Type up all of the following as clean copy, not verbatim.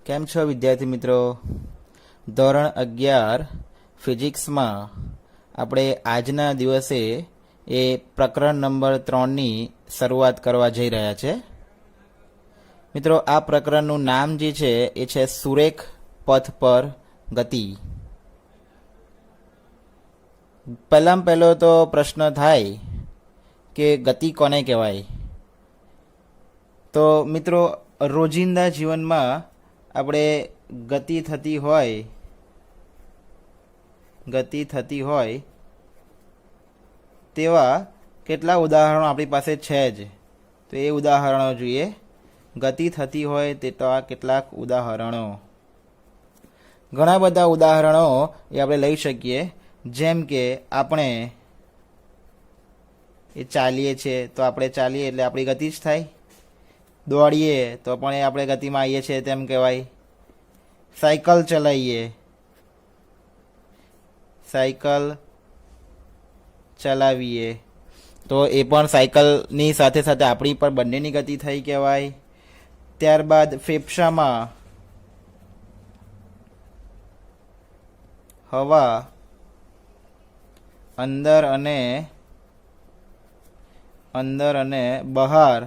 કેમ છો વિદ્યાર્થી મિત્રો? ધોરણ 11 ફિઝિક્સમાં આપણે આજના દિવસે એ પ્રકરણ નંબર 3ની શરૂઆત કરવા જઈ રહ્યા છે. મિત્રો, આ પ્રકરણનું નામ જે છે એ છે સુરેખ પથ પર ગતિ. પહેલામાં પહેલો તો પ્રશ્ન થાય કે ગતિ કોને કહેવાય? તો મિત્રો, રોજિંદા જીવનમાં આપણે ગતિ થતી હોય તેવા કેટલા ઉદાહરણો આપણી પાસે છે જ. તો એ ઉદાહરણો જોઈએ. ગતિ થતી હોય તેટલા કેટલાક ઉદાહરણો, ઘણા બધા ઉદાહરણો એ આપણે લઈ શકીએ. જેમ કે આપણે એ ચાલીએ છીએ તો આપણે ચાલીએ એટલે આપણી ગતિ જ થાય. દોડીએ તો પણ આપણે ગતિમાં આવીએ છીએ તેમ કહેવાય. સાયકલ ચલાવીએ તો એ પણ સાયકલની સાથે સાથે આપણી પર બંનેની ગતિ થઈ કહેવાય. ત્યારબાદ ફેફસામાં હવા અંદર અને બહાર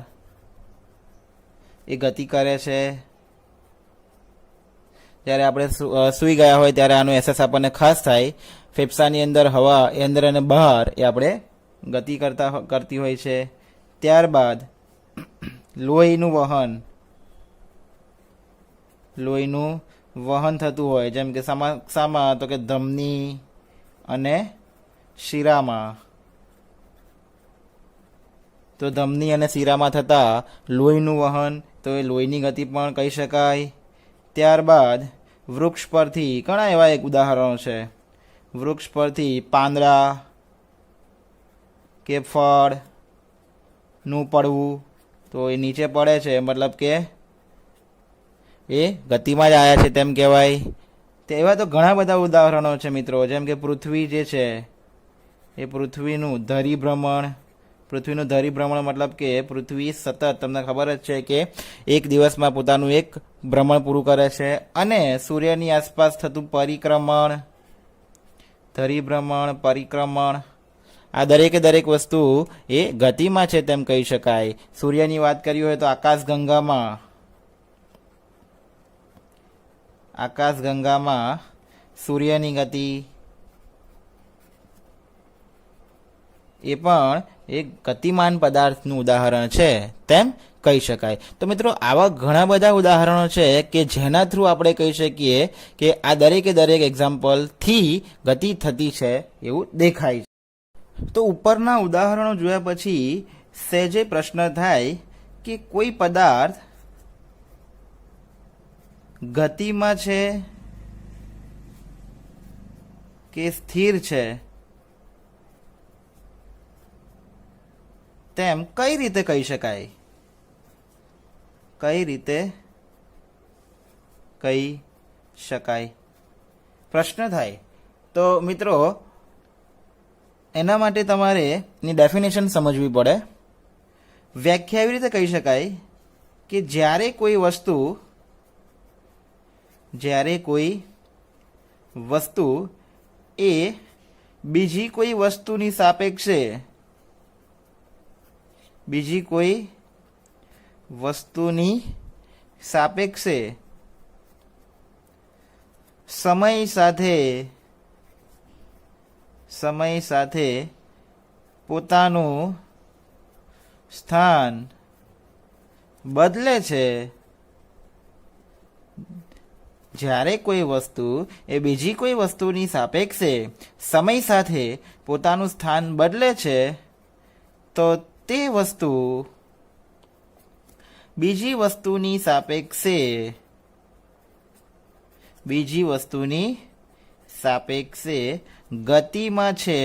એ ગતિ કરે છે. જ્યારે આપણે સૂઈ ગયા હોય ત્યારે આનો અહેસાસ આપણને ખાસ થાય. ફેફસાની અંદર હવા એ અંદર અને બહાર એ આપણે ગતિ કરતી હોય છે. ત્યારબાદ લોહીનું વહન થતું હોય, જેમ કે શામાં તો કે ધમની અને શિરામાં. તો ધમની અને શિરામાં થતા લોહીનું વહન, તો એ લોહીની ગતિ પણ કહી શકાય. ત્યારબાદ વૃક્ષ પરથી ઘણા એવા એક ઉદાહરણો છે. વૃક્ષ પરથી પાંદડા કે ફળનું પડવું, તો એ નીચે પડે છે મતલબ કે એ ગતિમાં જ આવ્યા છે તેમ કહેવાય. એવા તો ઘણા બધા ઉદાહરણો છે મિત્રો. જેમ કે પૃથ્વી જે છે એ પૃથ્વીનું ધરીભ્રમણ મતલબ કે પૃથ્વી સતત, તમને ખબર જ છે કે એક દિવસમાં પોતાનું એક ભ્રમણ પૂરું કરે છે. અને સૂર્યની આસપાસ થતું પરિક્રમણ, આ દરેકે દરેક વસ્તુ એ ગતિમાં છે તેમ કહી શકાય. સૂર્યની વાત કરી હોય તો આકાશગંગામાં સૂર્યની ગતિ એ પણ એક ગતિમાન પદાર્થનું ઉદાહરણ છે તેમ કહી શકાય. તો મિત્રો, આવા ઘણા બધા ઉદાહરણો છે કે જેના થ્રુ આપણે કહી શકીએ કે આ દરેકે દરેક એક્ઝામ્પલથી ગતિ થતી છે એવું દેખાય છે. તો ઉપરના ઉદાહરણો જોયા પછી સહેજે પ્રશ્ન થાય કે કોઈ પદાર્થ ગતિમાં છે કે સ્થિર છે તેમ કઈ રીતે કહી શકાય? પ્રશ્ન થાય. તો મિત્રો, એના માટે તમારે એની ડેફિનેશન સમજવી પડે. વ્યાખ્યા એવી રીતે કહી શકાય કે જ્યારે કોઈ વસ્તુ એ બીજી કોઈ વસ્તુની સાપેક્ષે સમય સાથે પોતાનું સ્થાન બદલે છે. જ્યારે કોઈ વસ્તુ એ બીજી કોઈ વસ્તુની સાપેક્ષે સમય સાથે પોતાનું સ્થાન બદલે છે તો તે વસ્તુ બીજી વસ્તુની સાપેક્ષે ગતિમાં છે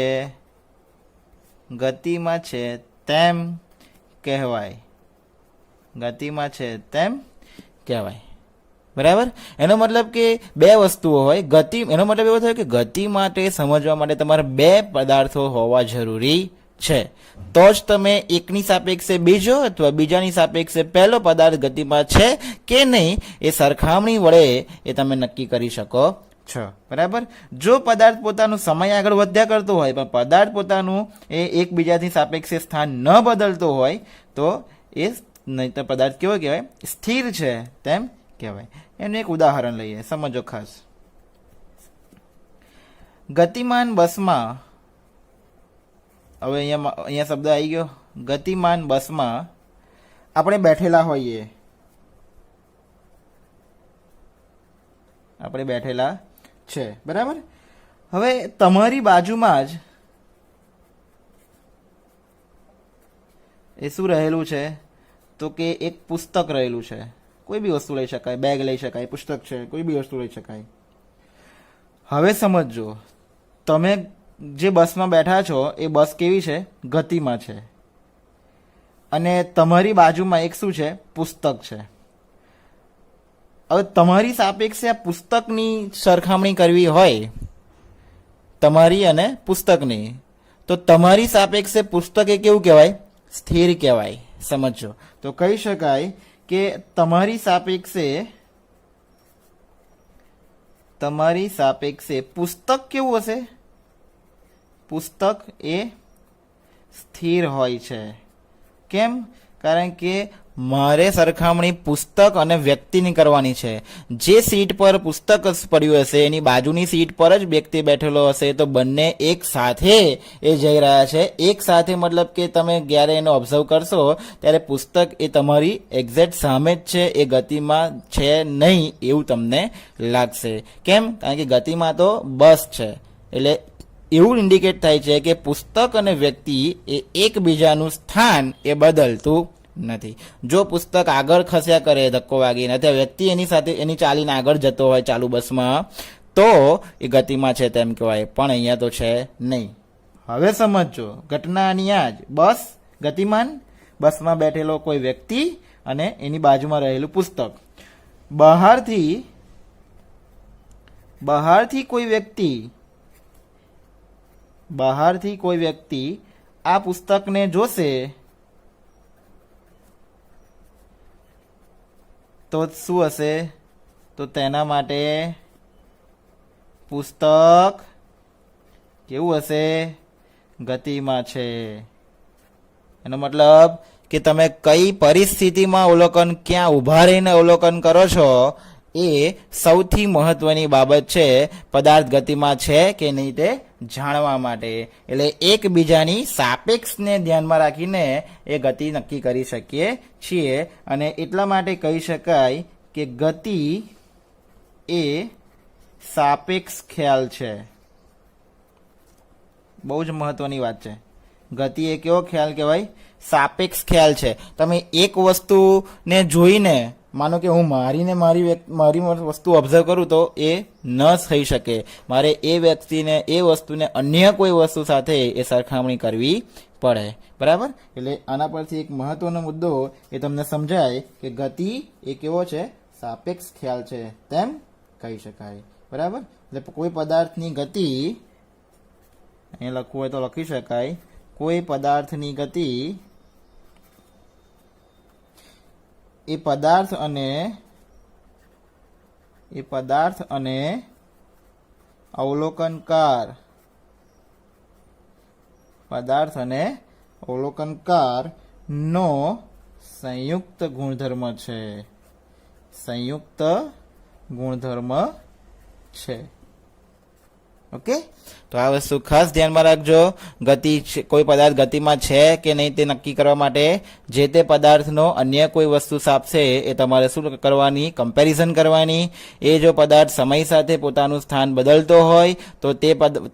તેમ કહેવાય. બરાબર? એનો મતલબ કે બે વસ્તુઓ હોય ગતિ. એનો મતલબ એવો થયો કે ગતિ માટે સમજવા માટે તમારે બે પદાર્થો હોવા જરૂરી છે તો જ તમે એકની સાપેક્ષે બીજો અથવા બીજાની સાપેક્ષે પહેલો પદાર્થ ગતિમાં છે કે નહીં એ સરખામણી વડે એ તમે નક્કી કરી શકો છો. બરાબર. જો પદાર્થ પોતાનું સમય આગળ વધ્યા કરતો હોય પણ પદાર્થ પોતાનું એ એકબીજાથી સાપેક્ષે સ્થાન ન બદલતો હોય તો એ નહીતર પદાર્થ કેવો કહેવાય? સ્થિર છે તેમ કહેવાય. એનું એક ઉદાહરણ લઈએ, સમજો ખાસ. ગતિમાન બસમાં, હવે અહીંયા શબ્દ આવી ગયો, ગતિમાન બસમાં આપણે બેઠેલા હોઈએ, આપણે બેઠેલા છે. બરાબર. હવે તમારી બાજુમાં જ એ શું રહેલું છે તો કે એક પુસ્તક રહેલું છે. કોઈ બી વસ્તુ લઈ શકાય, બેગ લઈ શકાય, પુસ્તક છે, કોઈ બી વસ્તુ લઈ શકાય. હવે સમજો, તમે જે બસમાં બેઠા છો એ બસ કેવી છે? ગતિમાં છે. અને તમારી બાજુમાં એક શું છે? પુસ્તક છે. હવે તમારી સાપેક્ષે આ પુસ્તકની સરખામણી કરવી હોય, તમારી અને પુસ્તકની, તો તમારી સાપેક્ષે પુસ્તક એ કેવું કહેવાય? સ્થિર કહેવાય. સમજો તો કહી શકાય કે તમારી સાપેક્ષે પુસ્તક કેવું હશે? પુસ્તક એ સ્થિર હોય છે. કેમ? કારણ કે મારે સરખામણી પુસ્તક અને વ્યક્તિની કરવાની છે. જે સીટ પર પુસ્તક પડ્યું હશે એની બાજુની સીટ પર જ વ્યક્તિ બેઠેલો હશે તો બંને એક સાથે એ જઈ રહ્યા છે. એક સાથે મતલબ કે તમે જ્યારે એનો ઓબ્ઝર્વ કરશો ત્યારે પુસ્તક એ તમારી એક્ઝેક્ટ સામે જ છે, એ ગતિમાં છે નહીં એવું તમને લાગશે. કેમ? કારણ કે ગતિમાં તો બસ છે. એટલે એવું ઇન્ડિકેટ થાય છે કે પુસ્તક અને વ્યક્તિ એ એકબીજાનું સ્થાન એ બદલતું નથી. જો પુસ્તક આગળ ખસ્યા કરે ધક્કો વાગીને અથવા વ્યક્તિ એની સાથે એની ચાલીને આગળ જતો હોય ચાલુ બસમાં તો એ ગતિમાં છે તેમ કહેવાય, પણ અહીંયા તો છે નહીં. હવે સમજો, ઘટનાની આ જ બસ ગતિમાન, બસમાં બેઠેલો કોઈ વ્યક્તિ અને એની બાજુમાં રહેલું પુસ્તક. બહારથી કોઈ વ્યક્તિ આ પુસ્તકને જોશે તો શું હશે? તો તેના માટે પુસ્તક કેવું હશે? ગતિમાં છે. એનો મતલબ કે તમે કઈ પરિસ્થિતિમાં અવલોકન, ક્યાં ઊભા રહીને અવલોકન કરો છો એ સૌથી મહત્વની બાબત છે પદાર્થ ગતિમાં છે કે નહીં તે જાણવા માટે. એટલે એકબીજાની સાપેક્ષને ધ્યાનમાં રાખીને એ ગતિ નક્કી કરી શકીએ છીએ. અને એટલા માટે કહી શકાય કે ગતિ એ સાપેક્ષ ખ્યાલ છે. બહુ જ મહત્વની વાત છે. ગતિ એ કેવો ખ્યાલ કહેવાય? સાપેક્ષ ખ્યાલ છે. તમે એક વસ્તુને જોઈને, માનો કે હું મારી વસ્તુ ઓબ્ઝર્વ કરું તો એ ન થઈ શકે. મારે એ વ્યક્તિને, એ વસ્તુને અન્ય કોઈ વસ્તુ સાથે એ સરખામણી કરવી પડે. બરાબર. એટલે આના પરથી એક મહત્વનો મુદ્દો એ તમને સમજાય કે ગતિ એ કેવો છે? સાપેક્ષ ખ્યાલ છે તેમ કહી શકાય. બરાબર. એટલે કોઈ પદાર્થની ગતિ, અહીંયા લખવું હોય તો લખી શકાય, કોઈ પદાર્થની ગતિ એ પદાર્થ અને અવલોકનકાર નો સંયુક્ત ગુણધર્મ છે. ઓકે. તો આ વસ્તુ ખાસ ધ્યાનમાં રાખજો. કોઈ પદાર્થ ગતિમાં છે કે નહીં તે નક્કી કરવા માટે જે તે પદાર્થનો અન્ય કોઈ વસ્તુ સાપશે એ તમારે શું કરવાની? કમ્પેરિઝન કરવાની. એ જો પદાર્થ સમય સાથે પોતાનું સ્થાન બદલતો હોય તો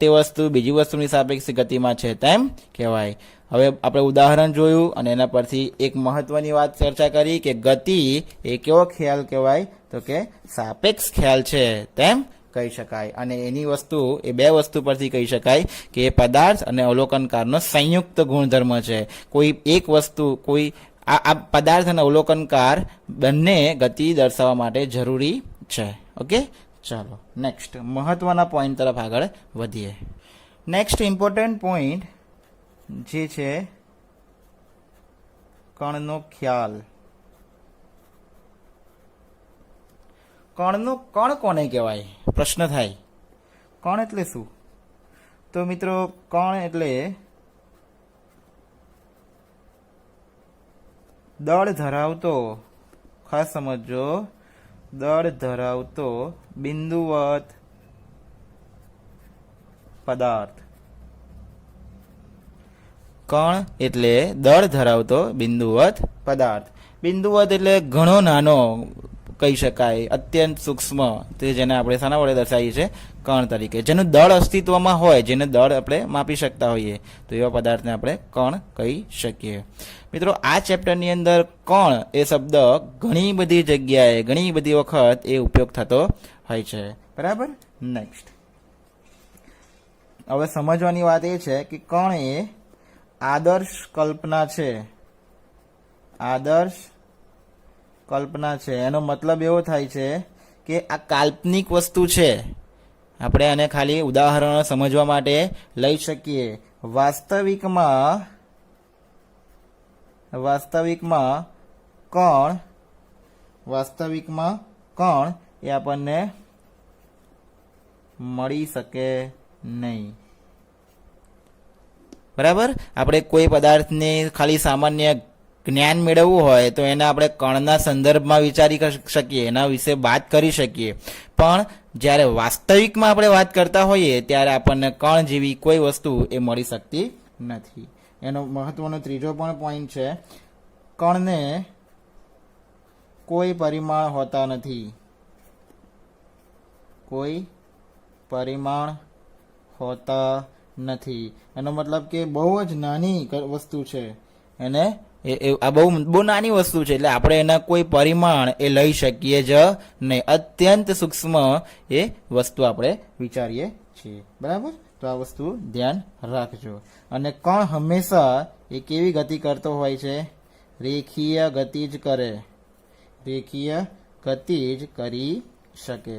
તે વસ્તુ બીજી વસ્તુની સાપેક્ષે ગતિમાં છે તેમ કહેવાય. હવે આપણે ઉદાહરણ જોયું અને એના પરથી એક મહત્વની વાત ચર્ચા કરી કે ગતિ એ કેવો ખ્યાલ કહેવાય? તો કે સાપેક્ષ ખ્યાલ છે તેમ કહી શકાય. અને એની વસ્તુ, એ બે વસ્તુ પરથી કહી શકાય કે એ પદાર્થ અને અવલોકનકારનો સંયુક્ત ગુણધર્મ છે. કોઈ એક વસ્તુ, કોઈ આ પદાર્થ અને અવલોકનકાર બંને ગતિ દર્શાવવા માટે જરૂરી છે. ઓકે. ચાલો નેક્સ્ટ મહત્વના પોઈન્ટ તરફ આગળ વધીએ. નેક્સ્ટ ઇમ્પોર્ટન્ટ પોઈન્ટ, જે છે કણનો ખ્યાલ. કણનું કણ કોને કહેવાય પ્રશ્ન થાય. કણ એટલે શું? તો મિત્રો કણ એટલે દળ ધરાવતો, ખાસ સમજો, દળ ધરાવતો બિંદુવત પદાર્થ. કણ એટલે દળ ધરાવતો બિંદુવત પદાર્થ. બિંદુવત એટલે ઘણો નાનો કહી શકાય, અત્યંત સૂક્ષ્મ, તે જેને આપણે શાના વડે દર્શાવીએ છીએ? કણ તરીકે. જેનું દળ અસ્તિત્વમાં હોય, જેને દળ આપણે માપી શકતા હોઈએ, તો એવા પદાર્થને આપણે કણ કહી શકીએ. મિત્રો આ ચેપ્ટરની અંદર કણ એ શબ્દ ઘણી બધી જગ્યાએ ઘણી બધી વખત એ ઉપયોગ થતો હોય છે. બરાબર. નેક્સ્ટ હવે સમજવાની વાત એ છે કે કણ એ આદર્શ કલ્પના છે. આદર્શ કલ્પના છે એનો મતલબ એવો થાય છે કે આ કાલ્પનિક વસ્તુ છે. આપણે આને ખાલી ઉદાહરણો સમજવા માટે લઈ શકીએ. વાસ્તવિકમાં કણ એ આપણને મળી શકે નહીં. બરાબર. આપણે કોઈ પદાર્થને ખાલી સામાન્ય જ્ઞાન મેળવવું હોય તો એને આપણે કણના સંદર્ભમાં વિચારી શકીએ, એના વિશે વાત કરી શકીએ. પણ જ્યારે વાસ્તવિકમાં આપણે વાત કરતા હોઈએ ત્યારે આપણને કણ જેવી કોઈ વસ્તુ એ મળી શકતી નથી. એનો મહત્વનો ત્રીજો પણ પોઈન્ટ છે, કણને કોઈ પરિમાણ હોતા નથી. કોઈ પરિમાણ હોતા નથી એનો મતલબ કે બહુ જ નાની વસ્તુ છે. એને આ બહુ નાની વસ્તુ છે, એટલે આપણે એના કોઈ પરિમાણ એ લઈ શકીએ જ નહીં. અત્યંત સૂક્ષ્મ એ વસ્તુ આપણે વિચારીએ છીએ. બરાબર. તો આ વસ્તુ ધ્યાન રાખજો. અને કણ હંમેશા એ કેવી ગતિ કરતો હોય છે? રેખીય ગતિ જ કરે. રેખીય ગતિ જ કરી શકે.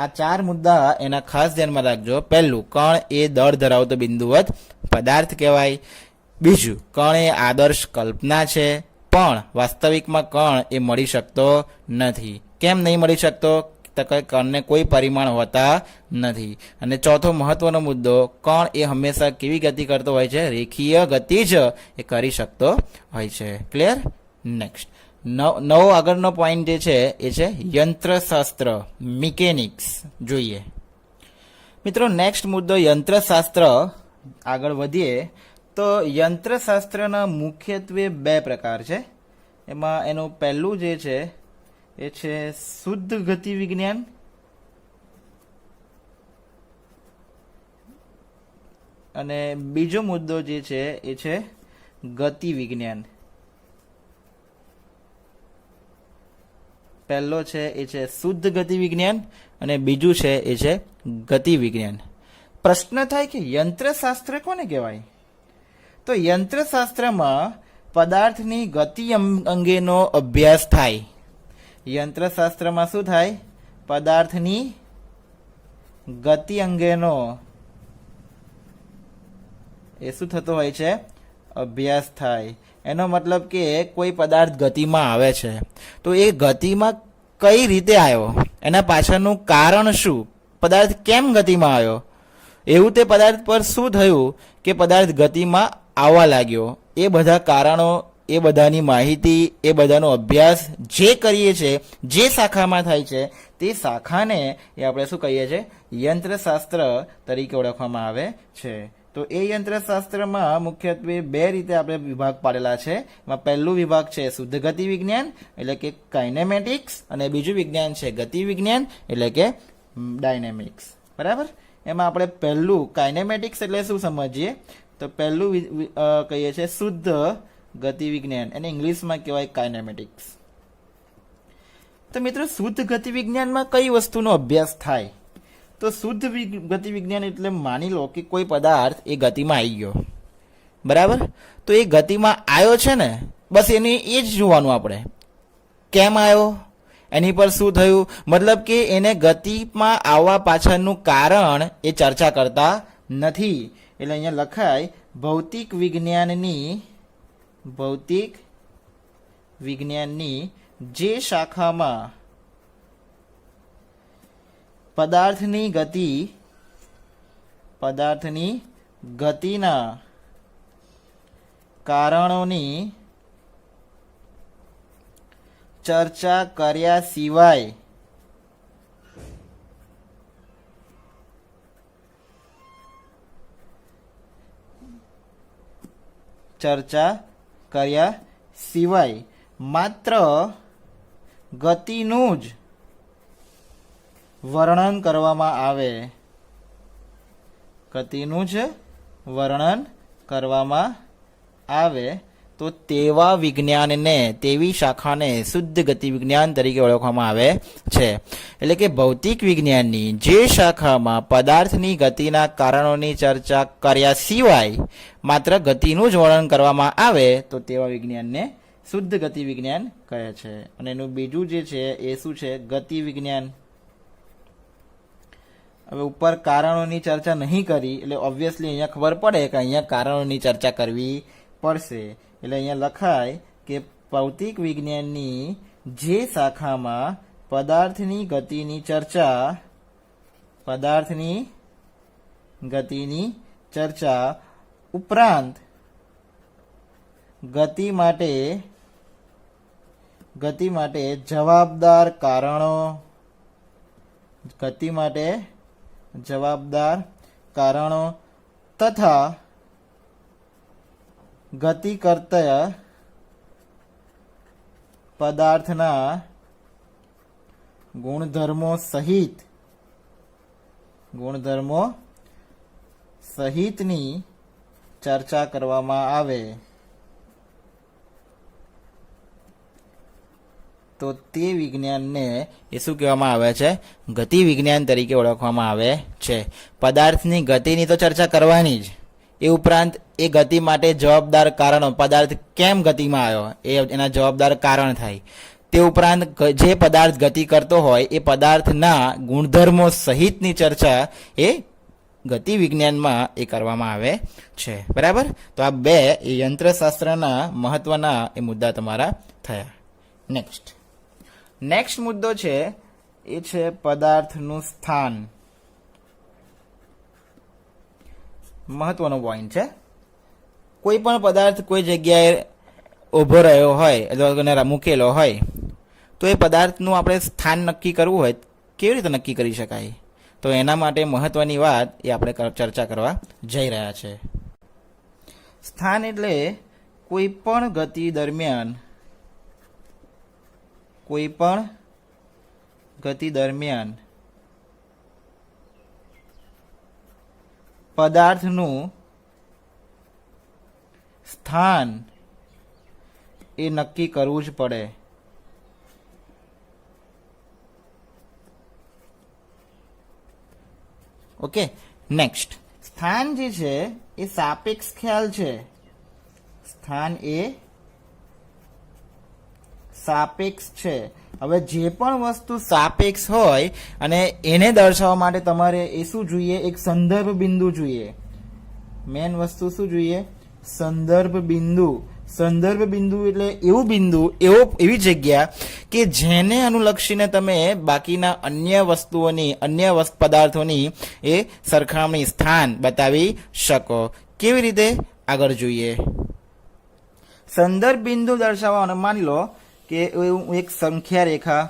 આ ચાર મુદ્દા એના ખાસ ધ્યાનમાં રાખજો. પહેલું, કણ એ દળ ધરાવતો બિંદુવત પદાર્થ કહેવાય. બીજું, કણ એ આદર્શ કલ્પના છે, પણ વાસ્તવિકમાં કણ એ મળી શકતો નથી. કેમ નહીં મળી શકતો? કણને કોઈ પરિમાણ હોતા નથી. અને ચોથો મહત્વનો મુદ્દો, કણ એ હંમેશા કેવી ગતિ કરતો હોય છે? રેખીય ગતિ જ એ કરી શકતો હોય છે. ક્લિયર? નેક્સ્ટ નવો આગળનો પોઈન્ટ જે છે એ છે યંત્રશાસ્ત્ર, મિકેનિક્સ. જોઈએ મિત્રો, નેક્સ્ટ મુદ્દો યંત્રશાસ્ત્ર. આગળ વધીએ તો યંત્રશાસ્ત્રના મુખ્યત્વે બે પ્રકાર છે. એમાં એનું પહેલું જે છે એ છે શુદ્ધ ગતિ વિજ્ઞાન અને બીજો મુદ્દો જે છે એ છે ગતિ વિજ્ઞાન. પહેલો છે એ છે શુદ્ધ ગતિ વિજ્ઞાન અને બીજું છે એ છે ગતિ વિજ્ઞાન. પ્રશ્ન થાય કે યંત્રશાસ્ત્ર કોને કહેવાય? તો યંત્રશાસ્ત્રમાં પદાર્થની ગતિ અંગેનો અભ્યાસ થાય. યંત્રશાસ્ત્રમાં શું થાય? પદાર્થની ગતિ અંગેનો એ શું થતો હોય છે? અભ્યાસ થાય. એનો મતલબ કે કોઈ પદાર્થ ગતિમાં આવે છે તો એ ગતિમાં કઈ રીતે આવ્યો, એના પાછળનું કારણ શું, પદાર્થ કેમ ગતિમાં આવ્યો, એવું તે પદાર્થ પર શું થયું કે પદાર્થ ગતિમાં આવવા લાગ્યો, એ બધા કારણો, એ બધાની માહિતી, એ બધાનો અભ્યાસ જે કરીએ છીએ, જે શાખામાં થાય છે, તે શાખાને એ આપણે શું કહીએ છીએ? યંત્રશાસ્ત્ર તરીકે ઓળખવામાં આવે છે. તો એ યંત્રશાસ્ત્રમાં મુખ્યત્વે બે રીતે આપણે વિભાગ પાડેલા છે. એમાં પહેલું વિભાગ છે શુદ્ધ ગતિ વિજ્ઞાન એટલે કે કાઇનેમેટિક્સ, અને બીજું વિજ્ઞાન છે ગતિ વિજ્ઞાન એટલે કે ડાયનેમિક્સ. બરાબર. એમાં આપણે પહેલું કાઇનેમેટિક્સ એટલે શું સમજીએ તો પહેલું કહીએ છીએ શુદ્ધ ગતિ વિજ્ઞાન, એને ઇંગ્લિશમાં કહેવાય કાઇનેમેટિક્સ. તો મિત્રો, શુદ્ધ ગતિ વિજ્ઞાનમાં કઈ વસ્તુનો અભ્યાસ થાય? તો શુદ્ધ ગતિ વિજ્ઞાન એટલે માની લો કે કોઈ પદાર્થ એ ગતિમાં આવી ગયો. બરાબર. તો એ ગતિમાં આવ્યો છે ને, બસ એને એ જ જોવાનું આપણે. કેમ આવ્યો, એની પર શું થયું, મતલબ કે એને ગતિમાં આવવા પાછળનું કારણ એ ચર્ચા કરતા નથી. એટલે અહીંયા લખાય ભૌતિક વિજ્ઞાનની જે શાખામાં પદાર્થની ગતિના કારણોની ચર્ચા કર્યા સિવાય માત્ર ગતિનું જ વર્ણન કરવામાં આવે તો તેવી શાખાને શુદ્ધ ગતિ વિજ્ઞાન તરીકે ઓળખવામાં આવે છે. એટલે કે ભૌતિક વિજ્ઞાનની જે શાખામાં પદાર્થની ગતિના કારણોની ચર્ચા કર્યા સિવાય માત્ર ગતિનું જ વર્ણન કરવામાં આવે તો તેવા વિજ્ઞાનને શુદ્ધ ગતિ વિજ્ઞાન કહે છે. અને એનું બીજું જે છે એ શું છે? ગતિ વિજ્ઞાન. હવે ઉપર કારણોની ચર્ચા નહીં કરી એટલે ઓબ્વિયસલી અહીંયા ખબર પડે કે અહીંયા કારણોની ચર્ચા કરવી પડશે. એટલે અહીંયા લખાય કે ભૌતિક વિજ્ઞાનની જે શાખામાં પદાર્થની ગતિની ચર્ચા ઉપરાંત ગતિ માટે જવાબદાર કારણો તથા ગતિ કરતા પદાર્થના ગુણધર્મો સહિતની ચર્ચા કરવામાં આવે તો તે વિજ્ઞાનને એ શું કહેવામાં આવે છે? ગતિ વિજ્ઞાન તરીકે ઓળખવામાં આવે છે. પદાર્થની ગતિની તો ચર્ચા કરવાની જ, એ ઉપરાંત એ ગતિ માટે જવાબદાર કારણો, પદાર્થ કેમ ગતિમાં આવ્યો એ એના જવાબદાર કારણ થાય. તે ઉપરાંત જે પદાર્થ ગતિ કરતો હોય એ પદાર્થના ગુણધર્મો સહિતની ચર્ચા એ ગતિ વિજ્ઞાનમાં એ કરવામાં આવે છે. બરાબર? તો આ બે એ યંત્રશાસ્ત્રના મહત્વના એ મુદ્દા તમારા થયા. નેક્સ્ટ મુદ્દો છે એ છે પદાર્થનું સ્થાન. મહત્વનો પોઈન્ટ છે. કોઈ પણ પદાર્થ કોઈ જગ્યાએ ઉભો રહ્યો હોય અથવા મૂકેલો હોય તો એ પદાર્થનું આપણે સ્થાન નક્કી કરવું હોય કેવી રીતે નક્કી કરી શકાય? તો એના માટે મહત્વની વાત એ આપણે ચર્ચા કરવા જઈ રહ્યા છે. સ્થાન એટલે કોઈ પણ ગતિ દરમિયાન પદાર્થનું સ્થાન એ નક્કી કરવું જ પડે. Okay, next. સ્થાન જે છે એ સાપેક્ષ ખ્યાલ છે. સ્થાન એ સાપેક્ષ છે. હવે જે પણ વસ્તુ સાપેક્ષ હોય અને એને દર્શાવવા માટે તમારે એ શું જોઈએ? એક સંદર્ભ બિંદુ જોઈએ. મેન વસ્તુ શું જોઈએ? સંદર્ભ બિંદુ. સંદર્ભ બિંદુ એટલે એવું બિંદુ, એવી જગ્યા કે જેને અનુલક્ષીને તમે બાકીના અન્ય પદાર્થોની એ સરખામણી સ્થાન બતાવી શકો. કેવી રીતે? આગળ જોઈએ. સંદર્ભ બિંદુ દર્શાવવાનો માની લો કે હું એક સંખ્યા રેખા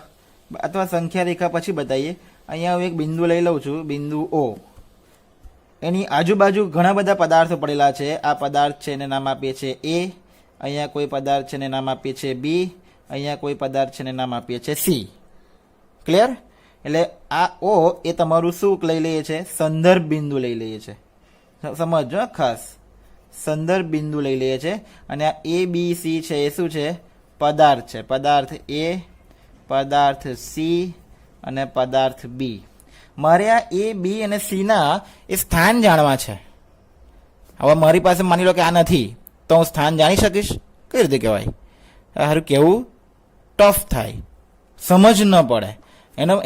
અથવા સંખ્યા રેખા પછી બતાવીએ. અહીંયા હું એક બિંદુ લઈ લઉં છું, બિંદુ O. એની આજુબાજુ ઘણા બધા પદાર્થો પડેલા છે. આ પદાર્થ છે એને નામ આપીએ છીએ A. અહીંયા કોઈ પદાર્થ છે એને નામ આપીએ છીએ B. અહીંયા કોઈ પદાર્થ છે એને નામ આપીએ છીએ C. ક્લિયર? એટલે આ O એ તમારું શું લઈ લઈએ છે? સંદર્ભ બિંદુ લઈ લઈએ છે. સમજો ખાસ, સંદર્ભ બિંદુ લઈ લઈએ છે. અને આ A B C છે એ શું છે? પદાર્થ છે. પદાર્થ A, પદાર્થ C અને પદાર્થ B. મારે આ A, B અને C ના એ સ્થાન જાણવા છે. હવે મારી પાસે માની લો કે આ નથી, તો હું સ્થાન જાણી શકીશ? કઈ રીતે કહેવાય? સારું, કેવું ટફ થાય, સમજ ન પડે.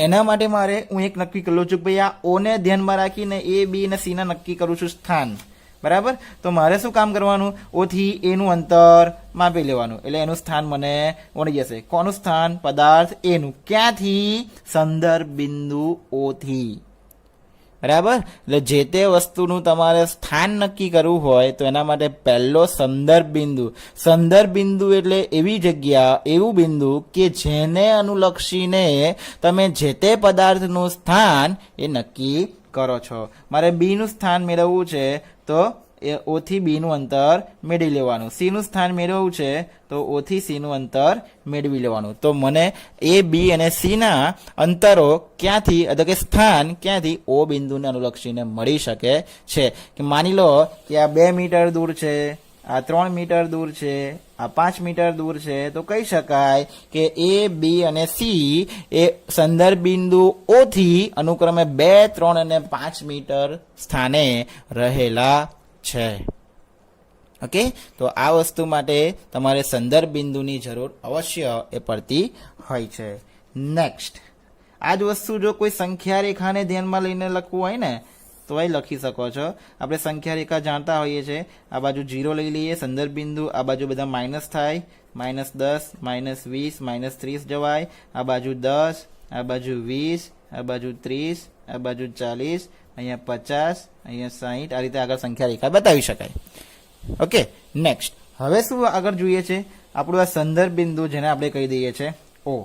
એના માટે મારે હું એક નક્કી કરું છું કે ભાઈ આ O ને ધ્યાનમાં રાખીને A, B અને C ના નક્કી કરું છું સ્થાન. બરાબર. તો મારે શું કામ કરવાનું? ઓ થી એ નું અંતર માપી લેવાનું, એટલે એનું સ્થાન મને મળી જશે. કોનું સ્થાન? પદાર્થ એ નું. ક્યાંથી? સંદર્ભ બિંદુ ઓ થી. બરાબર. એટલે જે તે વસ્તુનું તમારે સ્થાન નક્કી કરવું હોય તો એના માટે પહેલો સંદર્ભ બિંદુ. સંદર્ભ બિંદુ એટલે એવી જગ્યા, એવું બિંદુ કે જેને અનુલક્ષીને તમે જે તે પદાર્થનું સ્થાન એ નક્કી કરો છો. મારે બી નું સ્થાન મેળવવું છે તો એ ઓ થી બી નું અંતર મેળવી લેવાનું. સી નું સ્થાન મેળવવું છે તો ઓ થી સી નું અંતર મેળવી લેવાનું. તો મને એ, બી અને સી ના અંતરો ક્યાંથી, એટલે કે સ્થાન ક્યાંથી? ઓ બિંદુને અનુલક્ષીને મળી શકે છે. કે માની લો કે આ 2 મીટર દૂર છે, આ 3 મીટર દૂર છે, આ 5 મીટર દૂર છે, તો કહી શકાય કે એ, બી અને સી એ સંદર્ભ બિંદુ ઓ થી અનુક્રમે 2, 3 અને 5 મીટર સ્થાને રહેલા છે. ઓકે. તો આ વસ્તુ માટે તમારે સંદર્ભ બિંદુની જરૂર અવશ્ય એ પડતી હોય છે. નેક્સ્ટ, આ જ વસ્તુ જો કોઈ સંખ્યા રેખાને ધ્યાનમાં લઈને લખવું હોય ને તો એ લખી શકો છો. આપણે સંખ્યા રેખા જાણતા હોઈએ છીએ. આ બાજુ 0 લઈ લઈએ સંદર્ભ બિંદુ, આ બાજુ બધા માઇનસ થાય, -10, -20, -30 જવાય, આ બાજુ 10, આ બાજુ 20, આ બાજુ 30, આ બાજુ 40, અહીંયા 50, અહીંયા 60, આ રીતે આગળ સંખ્યા રેખા બતાવી શકાય. ઓકે. નેક્સ્ટ, હવે શું આગળ જોઈએ છે? આપણું આ સંદર્ભ બિંદુ જેને આપણે કહી દઈએ છીએ ઓ.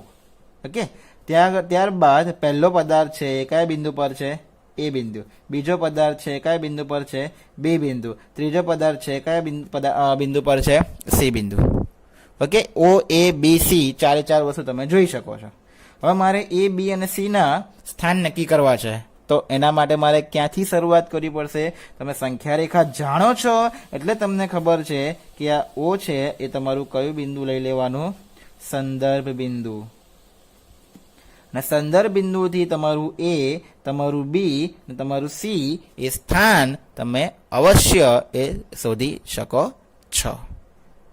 ઓકે. ત્યારબાદ પહેલો પદાર્થ છે એ કયા બિંદુ પર છે? એ બિંદુ. બીજો પદાર્થ છે કયા બિંદુ પર છે? બી બિંદુ. ત્રીજો પદાર્થ છે કયા બિંદુ પર છે? સી બિંદુ. ઓકે. ઓ, એ, બી, સી 4 વસ્તુ તમે જોઈ શકો છો. હવે મારે એ, બી અને સી ના સ્થાન નક્કી કરવા છે તો એના માટે મારે ક્યાંથી શરૂઆત કરવી પડશે? તમે સંખ્યા રેખા જાણો છો એટલે તમને ખબર છે કે આ ઓ છે એ તમારું કયું બિંદુ લઈ લેવાનું? સંદર્ભ બિંદુ. અને સંદર્ભ બિંદુથી તમારું એ, તમારું બી અને તમારું સી એ સ્થાન તમે અવશ્ય એ શોધી શકો છો.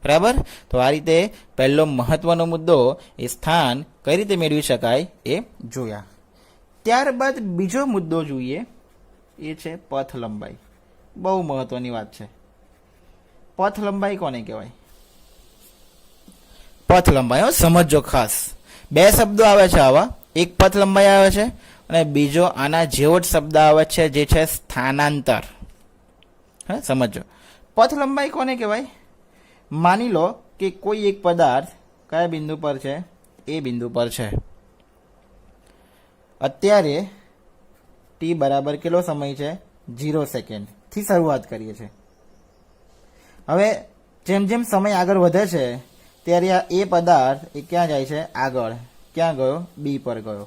બરાબર. તો આ રીતે પહેલો મહત્વનો મુદ્દો એ સ્થાન કઈ રીતે મેળવી શકાય એ જોયા. ત્યારબાદ બીજો મુદ્દો જોઈએ, એ છે પથ લંબાઈ. બહુ મહત્વની વાત છે. પથ લંબાઈ કોને કહેવાય? પથ લંબાઈ સમજો ખાસ. 2 શબ્દો આવે છે આવા. એક પથ લંબાઈ આવે છે અને બીજો આના જેવો જ શબ્દ આવે છે જે છે સ્થાનાંતર. હા, સમજો. પથ લંબાઈ કોને કહેવાય? માની લો કે કોઈ એક પદાર્થ કયા બિંદુ પર છે? એ બિંદુ પર છે. અત્યારે ટી બરાબર કેટલો સમય છે? 0 સેકન્ડ થી શરૂઆત કરીએ છીએ. હવે જેમ જેમ સમય આગળ વધે છે ત્યારે આ એ પદાર્થ એ ક્યાં જાય છે? આગળ. ક્યાં ગયો? બી પર ગયો.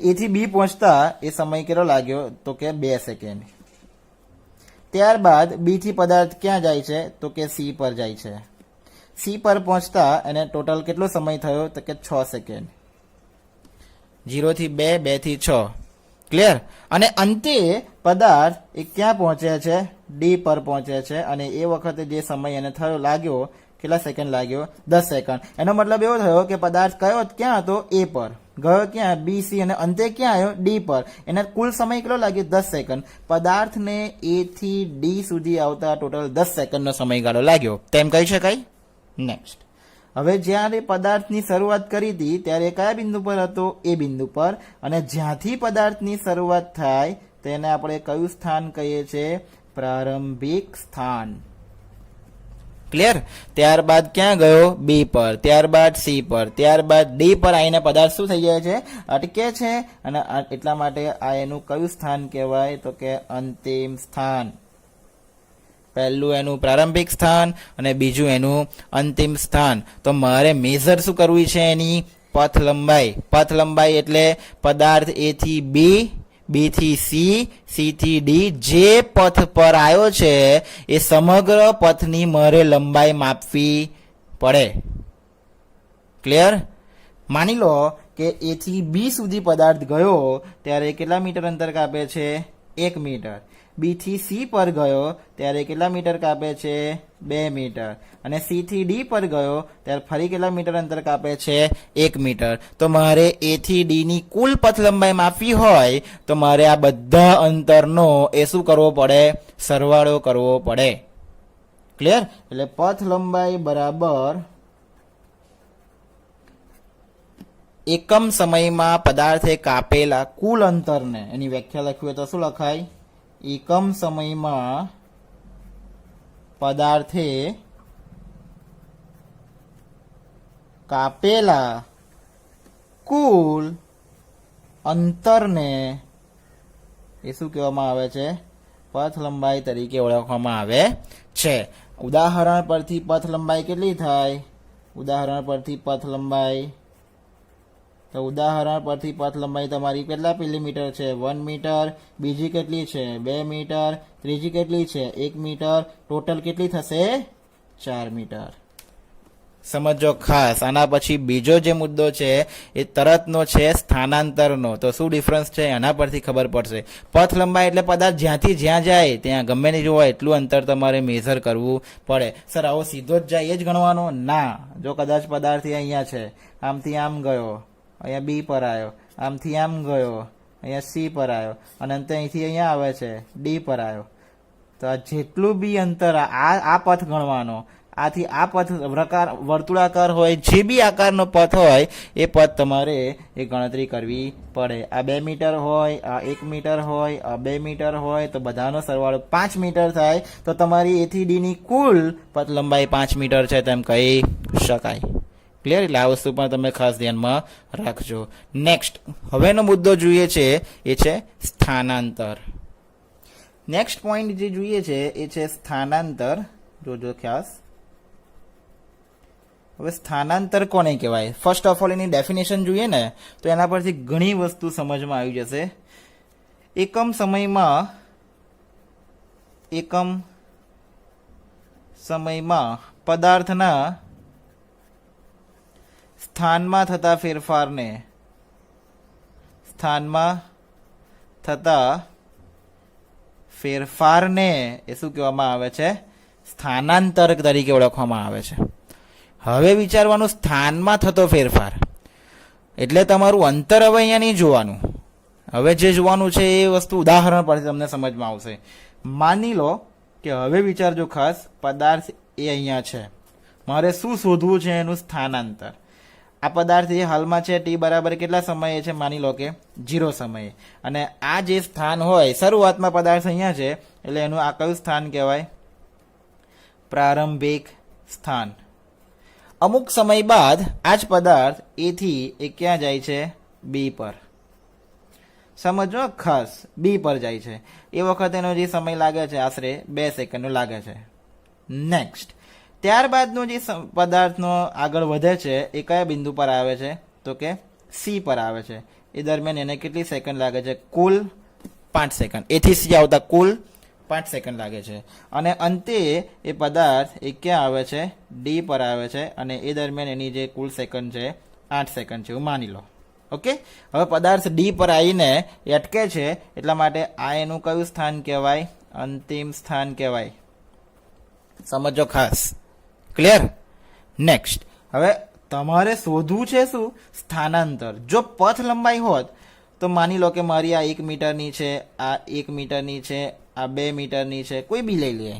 એ થી બી પહોંચતા એ સમય કેટલો લાગ્યો? તો કે 2 સેકન્ડ. ત્યારબાદ બી થી પદાર્થ ક્યાં જાય છે? તો કે સી પર જાય છે. સી પર પહોંચતા એને ટોટલ કેટલો સમય થયો? તો કે 6 સેકન્ડ. 0 થી 2, 2 થી 6. ક્લિયર? અને અંતે પદાર્થ એ ક્યાં પહોંચે છે? ડી પર પહોંચે છે અને એ વખતે જે સમય એને થયો લાગ્યો, કેટલા સેકન્ડ લાગ્યો? 10 સેકન્ડ. એનો મતલબ એવો થયો કે પદાર્થ કયો ક્યાં હતો? એ પર ગયો. ક્યાં? બી, સી અને અંતે ક્યાં આવ્યો? ડી પર. એના કુલ સમય કેટલો લાગ્યો? 10 સેકન્ડ. પદાર્થને એ થી ડી સુધી આવતા ટોટલ 10 સેકન્ડનો સમયગાળો લાગ્યો તેમ કહી શકાય. નેક્સ્ટ, હવે જ્યારે પદાર્થની શરૂઆત કરી હતી ત્યારે કયા બિંદુ પર હતો? એ બિંદુ પર. અને જ્યાંથી પદાર્થની શરૂઆત થાય તેને આપણે કયું સ્થાન કહીએ છીએ? પ્રારંભિક સ્થાન. ક્લિયર? ત્યારબાદ ક્યાં ગયો? બી પર. ત્યારબાદ સી પર. ત્યારબાદ ડી પર આવીને પદાર્થ શું થઈ જાય છે? અટકે છે. અને એટલા માટે આ એનું કયું સ્થાન કહેવાય? તો કે અંતિમ સ્થાન. પહેલું એનું પ્રારંભિક સ્થાન અને બીજું એનું અંતિમ સ્થાન. તો મારે મેઝર શું કરવું છે? એની પથ લંબાઈ. પથ લંબાઈ એટલે પદાર્થ એ થી બી, બી થી સી, સી થી ડી જે પથ પર આવ્યો છે એ સમગ્ર પથની મારે લંબાઈ માપવી પડે. ક્લિયર? માની લો કે એ થી બી સુધી પદાર્થ ગયો ત્યારે કેટલા મીટર અંતર કાપે છે? 1 મીટર. બી થી સી પર ગયો ત્યારે કેટલા મીટર કાપે છે? 2 મીટર. અને સી થી ડી પર ગયો ત્યારે ફરી કેટલા મીટર અંતર કાપે છે? 1 મીટર. તો મારે એ થી ડી ની કુલ પથ લંબાઈ માપવી હોય તો મારે આ બધા અંતરનો એ શું કરવો પડે? સરવાળો કરવો પડે. ક્લિયર? એટલે પથ લંબાઈ બરાબર એકમ સમયમાં પદાર્થે કાપેલા કુલ અંતરને, એની વ્યાખ્યા લખવી હોય તો શું લખાય? એકમ સમયમાં પદાર્થે કાપેલા કુલ અંતરને એ શું કહેવામાં આવે છે? પથ લંબાઈ તરીકે ઓળખવામાં આવે છે. ઉદાહરણ પરથી પથ લંબાઈ કેટલી થાય? ઉદાહરણ પરથી પથ લંબાઈ, તો ઉદાહરણ પરથી પથ લંબાઈ તમારી કેટલા મિલીમીટર છે? 1 મીટર. બીજી કેટલી છે? 2 મીટર. ત્રીજી કેટલી છે? 1 મીટર. ટોટલ કેટલી થશે? 4 મીટર. સમજો ખાસ. આના પછી બીજો જે મુદ્દો છે એ તરતનો છે સ્થાનાંતરનો. તો શું ડિફરન્સ છે એના પરથી ખબર પડશે. પથ લંબાઈ એટલે પદાર્થ જ્યાંથી જ્યાં જાય ત્યાં ગમે તે હોય એટલું અંતર તમારે મેઝર કરવું પડે. સર આવો સીધો જ જાય એ જ ગણવાનો? ના. જો કદાચ પદાર્થ અહીંયા છે, આમથી આમ ગયો, અહીંયા બી પર આવ્યો, આમથી આમ ગયો, અહીંયા સી પર આવ્યો, અને અંતે અહીંથી અહીંયા આવે છે ડી પર આવ્યો, તો આ જેટલું બી અંતર આ પથ ગણવાનો. આથી આ પથ વર્તુળાકાર હોય, જે બી આકારનો પથ હોય એ પથ તમારે એ ગણતરી કરવી પડે. આ 2 મીટર હોય, આ 1 મીટર હોય, આ 2 મીટર હોય, તો બધાનો સરવાળો 5 મીટર થાય. તો તમારી એ થી ડી ની કુલ પથ લંબાઈ 5 મીટર છે તેમ કહી શકાય. ક્લિયર? એટલે આ વસ્તુ પણ તમે ખાસ ધ્યાનમાં રાખજો. નેક્સ્ટ હવેનો મુદ્દો જોઈએ છે એ છે સ્થાનાંતર. નેક્સ્ટ પોઈન્ટ જે જોઈએ છે એ છે સ્થાનાંતર. જોજો ખાસ. હવે સ્થાનાંતર કોને કહેવાય? First of all any definition જોઈએ ને તો એના પરથી ઘણી વસ્તુ સમજમાં આવી જશે. એકમ સમયમાં પદાર્થના સ્થાનમાં થતા ફેરફારને એ શું કહેવામાં આવે છે? સ્થાનાંતર તરીકે ઓળખવામાં આવે છે. હવે વિચારવાનું, સ્થાનમાં થતો ફેરફાર એટલે તમારું અંતર હવે અહીંયા નહીં જોવાનું. હવે જે જોવાનું છે એ વસ્તુ ઉદાહરણ પરથી તમને સમજમાં આવશે. માની લો કે હવે વિચારજો ખાસ, પદાર્થ એ અહીંયા છે, મારે શું શોધવું છે? એનું સ્થાનાંતર. આ પદાર્થ એ હાલમાં છે ટી બરાબર કેટલા સમયે છે? માની લો કે 0 સમયે. અને આ જે સ્થાન હોય, શરૂઆતમાં પદાર્થ અહીંયા છે એટલે એનું આ કયું સ્થાન કહેવાય? પ્રારંભિક સ્થાન. અમુક સમય બાદ આ જ પદાર્થ એ થી એ ક્યાં જાય છે? બી પર. સમજો ખાસ, બી પર જાય છે. એ વખતે એનો જે સમય લાગે છે આશરે 2 સેકન્ડનો લાગે છે. નેક્સ્ટ ત્યારબાદનો જે પદાર્થનો આગળ વધે છે એ કયા બિંદુ પર આવે છે? તો કે સી પર આવે છે. એ દરમિયાન એને કેટલી સેકન્ડ લાગે છે? કુલ 5 સેકન્ડ. એથી સી આવતા કુલ 5 સેકન્ડ લાગે છે. અને અંતે એ પદાર્થ એ ક્યાં આવે છે? ડી પર આવે છે. અને એ દરમિયાન એની જે કુલ સેકન્ડ છે 8 સેકન્ડ છે એવું માની લો. ઓકે. હવે પદાર્થ ડી પર આવીને અટકે છે એટલા માટે આ એનું કયું સ્થાન કહેવાય? અંતિમ સ્થાન કહેવાય. સમજો ખાસ. ક્લિયર? નેક્સ્ટ હવે તમારે શોધવું છે શું? સ્થાનાંતર. જો પથ લંબાઈ હોત તો માની લો કે મારી આ 1 મીટરની છે, આ 1 મીટરની છે, આ 2 મીટરની છે, કોઈ બી લઈ લે.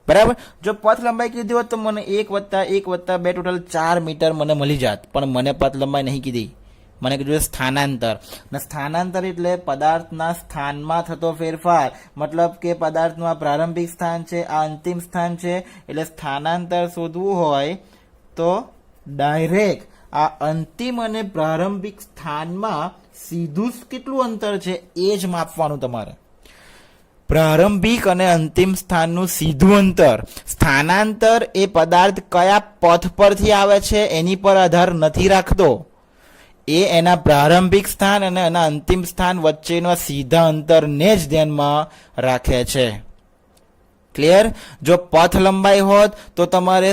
બરાબર? જો પથ લંબાઈ કીધી હોત તો મને 1 + 1 + 2 ટોટલ 4 મીટર મને મળી જાત. પણ મને પથ લંબાઈ નહીં કીધી, મને કીધું સ્થાનાંતર. અને સ્થાનાંતર એટલે પદાર્થના સ્થાનમાં થતો ફેરફાર. મતલબ કે પદાર્થનું આ પ્રારંભિક સ્થાન છે, આ અંતિમ સ્થાન છે. એટલે સ્થાનાંતર શોધવું હોય તો ડાયરેક્ટ આ અંતિમ અને પ્રારંભિક સ્થાનમાં સીધું કેટલું અંતર છે એ જ માપવાનું તમારે. પ્રારંભિક અને અંતિમ સ્થાનનું સીધું અંતર. સ્થાનાંતર એ પદાર્થ કયા પથ પરથી આવે છે એની પર આધાર નથી રાખતો. એ એના પ્રારંભિક સ્થાન અને એના અંતિમ સ્થાન વચ્ચેના સીધા અંતરને જ ધ્યાનમાં રાખે છે. ક્લિયર? જો પથ લંબાઈ હોત તો તમારે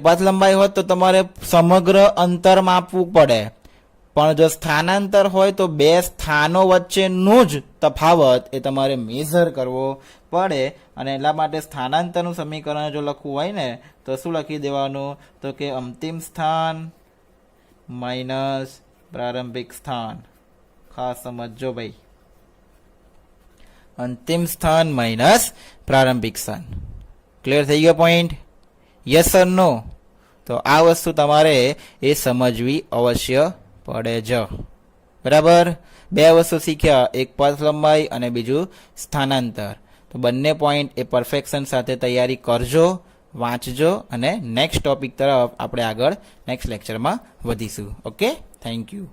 પથ લંબાઈ હોત તો તમારે સમગ્ર અંતર માપવું પડે. પણ જો સ્થાનાંતર હોય તો બે સ્થાનો વચ્ચેનું જ તફાવત એ તમારે મેઝર કરવો પડે અને એટલા માટે સ્થાનાંતરનું સમીકરણ જો લખવું હોય ને તો શું લખી દેવાનું તો કે અંતિમ સ્થાન માઇનસ પ્રારંભિક સ્થાન. ખાસ સમજજો ભાઈ, અંતિમ સ્થાન માઇનસ પ્રારંભિક સ્થાન. ક્લિયર થઈ ગયો પોઈન્ટ? યસ ઓર નો? તો આ વસ્તુ તમારે એ સમજવી અવશ્ય પડે જ. બરાબર, બે વસ્તુ શીખ્યા, એક પથ લંબાઈ અને બીજું સ્થાનાંતર. તો બંને પોઈન્ટ એ પરફેક્શન સાથે તૈયારી કરજો, વાંચજો અને નેક્સ્ટ ટોપિક તરફ આપણે આગળ નેક્સ્ટ લેક્ચરમાં વધીશું. Okay, thank you.